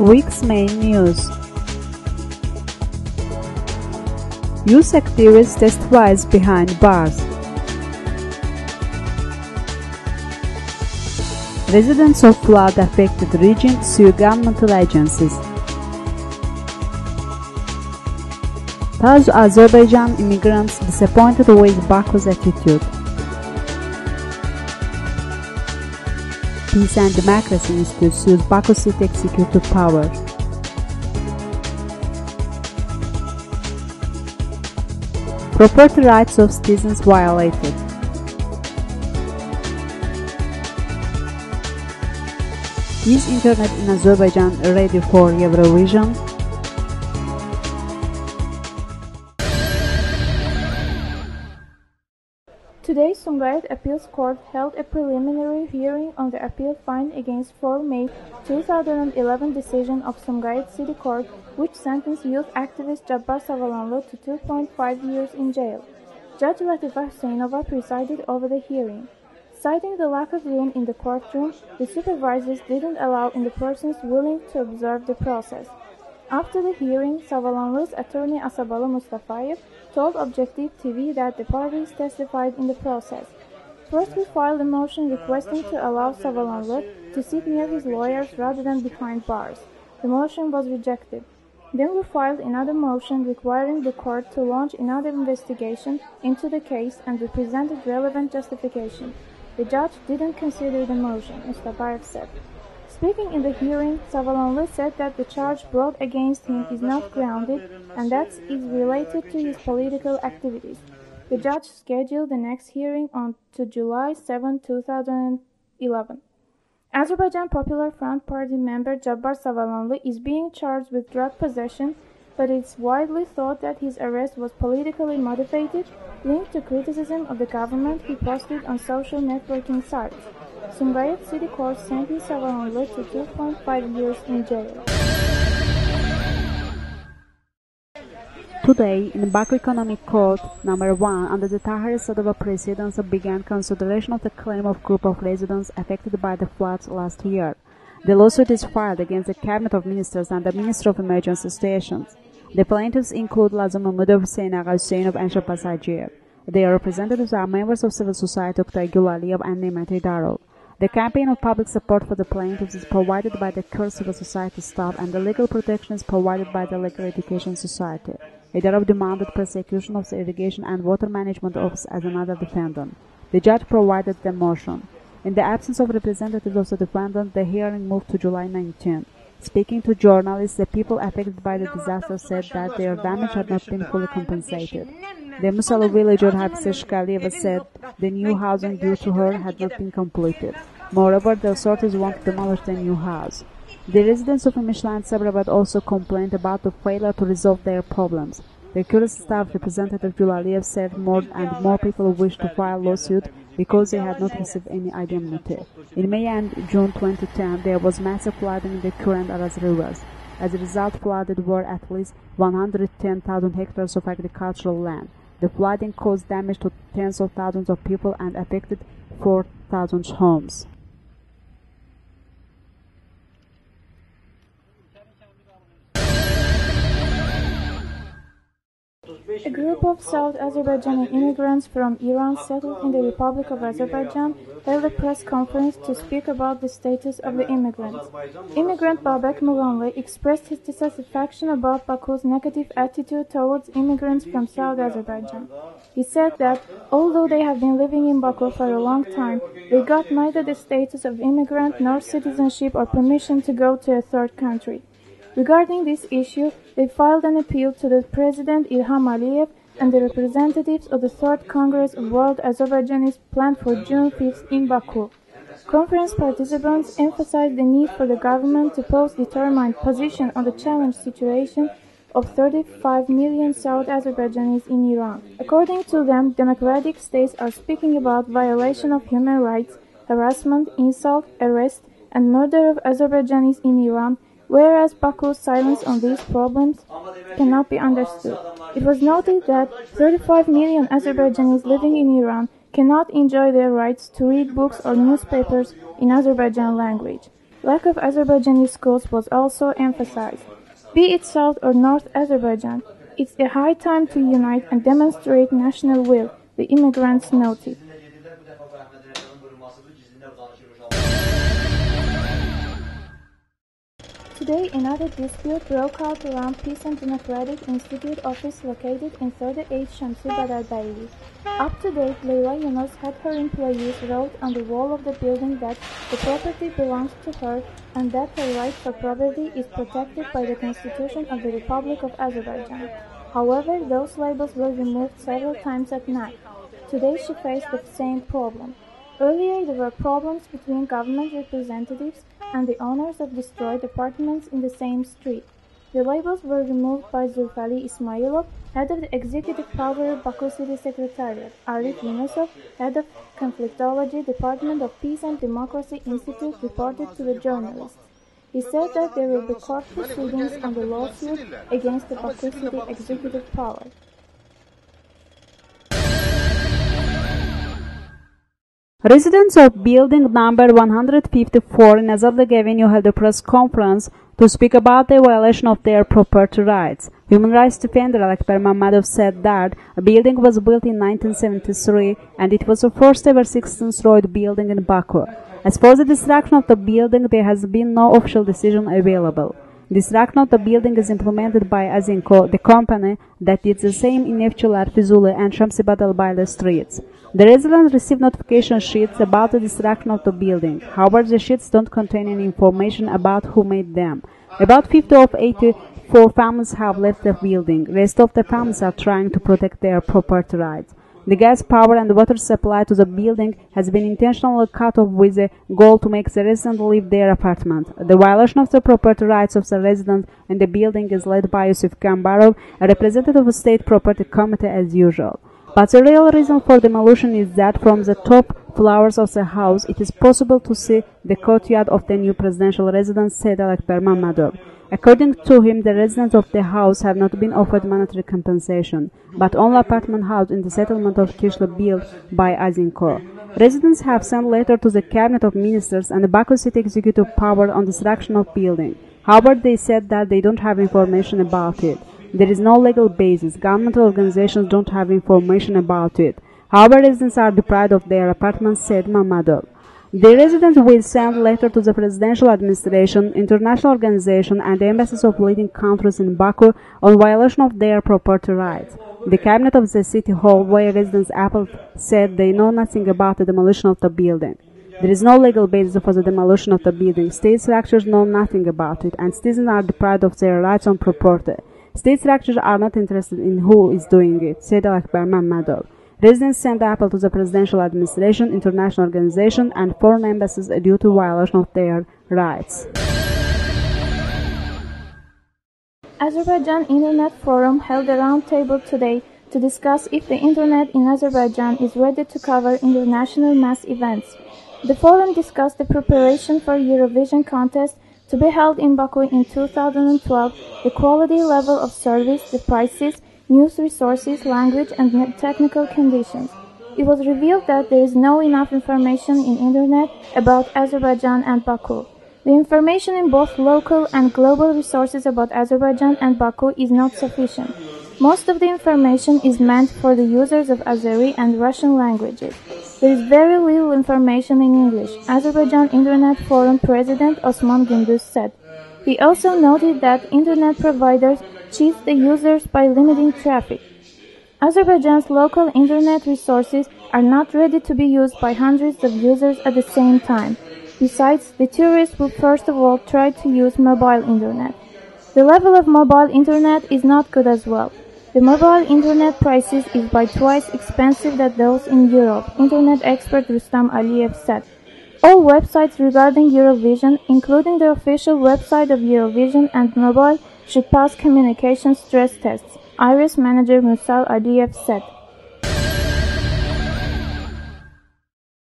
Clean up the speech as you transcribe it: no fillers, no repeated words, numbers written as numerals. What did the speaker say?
Week's main news. Youth activists testifies behind bars. Residents of flood-affected region sue governmental agencies. Taz Azerbaijan immigrants disappointed with Baku's attitude. Peace and Democracy Institute sues Baku City Executive Power. Property rights of citizens violated. Is internet in Azerbaijan ready for Eurovision? Today, Sumgayit Appeals Court held a preliminary hearing on the appeal filed against 4 May 2011 decision of Sumgayit City Court, which sentenced youth activist Jabbar Savalanlu to 2.5 years in jail. Judge Latifa Hüseyinova presided over the hearing. Citing the lack of room in the courtroom, the supervisors didn't allow in the persons willing to observe the process. After the hearing, Savalanlu's attorney Asabalı Mustafayev told Objective TV that the parties testified in the process. First, we filed a motion requesting to allow Savalanlu to sit near his lawyers rather than behind bars. The motion was rejected. Then we filed another motion requiring the court to launch another investigation into the case, and we presented relevant justification. The judge didn't consider the motion, Mustafayev said. Speaking in the hearing, Savalanlu said that the charge brought against him is not grounded and that it is related to his political activities. The judge scheduled the next hearing on to July 7, 2011. Azerbaijan Popular Front Party member Jabbar Savalanlu is being charged with drug possession, but it's widely thought that his arrest was politically motivated, linked to criticism of the government he posted on social networking sites. Sumgayit City Court sentenced Savalanlu to 2.5 years in jail. Today, in Baku Economic Court No. 1, under the Tahir Sadova presidency, began consideration of the claim of group of residents affected by the floods last year. The lawsuit is filed against the Cabinet of Ministers and the Minister of Emergency Situations. The plaintiffs include Lazım Mahmudov, Hüseyin Ağa Hüseyinov, and Shahbaz Hajiyev. Their representatives are members of civil society Oktay Gulaliyev and Nemat Eydarov. The campaign of public support for the plaintiffs is provided by the Kurd Civil Society staff, and the legal protection is provided by the Legal Education Society. Eydarov demanded prosecution of the Irrigation and Water Management Office as another defendant. The judge provided the motion. In the absence of representatives of the defendant, the hearing moved to July 19. Speaking to journalists, the people affected by the disaster said that their damage had not been fully compensated. The Musalu villager Hafisa Shkalieva said the new housing due to her had not been completed. Moreover, the authorities want to demolish the new house. The residents of Mishla and Sabrabad also complained about the failure to resolve their problems. The Kurd staff representative Gulaliyev said more and more people wished to file lawsuit because they had not received any indemnity. In May and June 2010, there was massive flooding in the Kur and Aras rivers. As a result, flooded were at least 110,000 hectares of agricultural land. The flooding caused damage to tens of thousands of people and affected 4,000 homes. A group of South Azerbaijani immigrants from Iran settled in the Republic of Azerbaijan held a press conference to speak about the status of the immigrants. Immigrant Babek Muganlı expressed his dissatisfaction about Baku's negative attitude towards immigrants from South Azerbaijan. He said that, although they have been living in Baku for a long time, they got neither the status of immigrant nor citizenship or permission to go to a third country. Regarding this issue, they filed an appeal to the President Ilham Aliyev and the representatives of the Third Congress of World Azerbaijanis planned for June 5th in Baku. Conference participants emphasized the need for the government to pose determined position on the challenged situation of 35 million South Azerbaijanis in Iran. According to them, democratic states are speaking about violation of human rights, harassment, insult, arrest, and murder of Azerbaijanis in Iran, whereas Baku's silence on these problems cannot be understood. It was noted that 35 million Azerbaijanis living in Iran cannot enjoy their rights to read books or newspapers in Azerbaijan language. Lack of Azerbaijani schools was also emphasized. Be it South or North Azerbaijan, it's a high time to unite and demonstrate national will, the immigrants noted. Today, another dispute broke out around Peace and Democratic Institute office located in 38 Shamsi Badar. Up to date, Leyla Yunus had her employees wrote on the wall of the building that the property belongs to her and that her right for property is protected by the Constitution of the Republic of Azerbaijan. However, those labels were removed several times at night. Today she faced the same problem. Earlier, there were problems between government representatives and the owners of destroyed apartments in the same street. The labels were removed by Zulfali Ismailov, head of the Executive Power Baku City Secretariat, Arif Yunusov, head of Conflictology Department of Peace and Democracy Institute, reported to the journalists. He said that there will be court proceedings on the lawsuit against the Baku City Executive Power. Residents of building number 154 in Azadlık Avenue held a press conference to speak about the violation of their property rights. Human rights defender Alekber Mammadov said that a building was built in 1973 and it was the first ever 16-story building in Baku. As for the destruction of the building, there has been no official decision available. Destruction of the building is implemented by Azinko, the company that did the same in Nevçiler, Fizuli and Shamsi Badalbaylı streets. The residents received notification sheets about the destruction of the building. However, the sheets don't contain any information about who made them. About 50 of 84 families have left the building. Rest of the families are trying to protect their property rights. The gas, power and water supply to the building has been intentionally cut off with the goal to make the residents leave their apartment. The violation of the property rights of the residents in the building is led by Yusuf Gambarov, a representative of the State Property Committee as usual. But the real reason for demolition is that from the top floors of the house it is possible to see the courtyard of the new presidential residence, said Alekber Mammadov. According to him, the residents of the house have not been offered monetary compensation, but only apartment house in the settlement of Kishli built by Azinko. Residents have sent letter to the Cabinet of Ministers and the Baku City Executive Power on destruction of building. However, they said that they don't have information about it. There is no legal basis. Governmental organizations don't have information about it. However, residents are deprived of their apartments, said Mammadov. The residents will send letter to the presidential administration, international organization and the embassies of leading countries in Baku on violation of their property rights. The cabinet of the city hall, where residents appealed, said they know nothing about the demolition of the building. There is no legal basis for the demolition of the building. State structures know nothing about it, and citizens are deprived of their rights on property. State structures are not interested in who is doing it, said Alekber Mammadov. Residents sent appeal to the presidential administration, international organization and foreign embassies due to violation of their rights. Azerbaijan Internet Forum held a roundtable today to discuss if the Internet in Azerbaijan is ready to cover international mass events. The forum discussed the preparation for Eurovision contest to be held in Baku in 2012, the quality level of service, the prices, news resources, language and technical conditions. It was revealed that there is no enough information in Internet about Azerbaijan and Baku. The information in both local and global resources about Azerbaijan and Baku is not sufficient. Most of the information is meant for the users of Azeri and Russian languages. There is very little information in English, Azerbaijan Internet Forum President Osman Gündüz said. He also noted that Internet providers cheat the users by limiting traffic. Azerbaijan's local Internet resources are not ready to be used by hundreds of users at the same time. Besides, the tourists will first of all try to use mobile Internet. The level of mobile Internet is not good as well. The mobile Internet prices is by twice expensive than those in Europe, Internet expert Rustam Aliyev said. All websites regarding Eurovision, including the official website of Eurovision and mobile, should pass communication stress tests, IRIS manager Musal Aliyev said.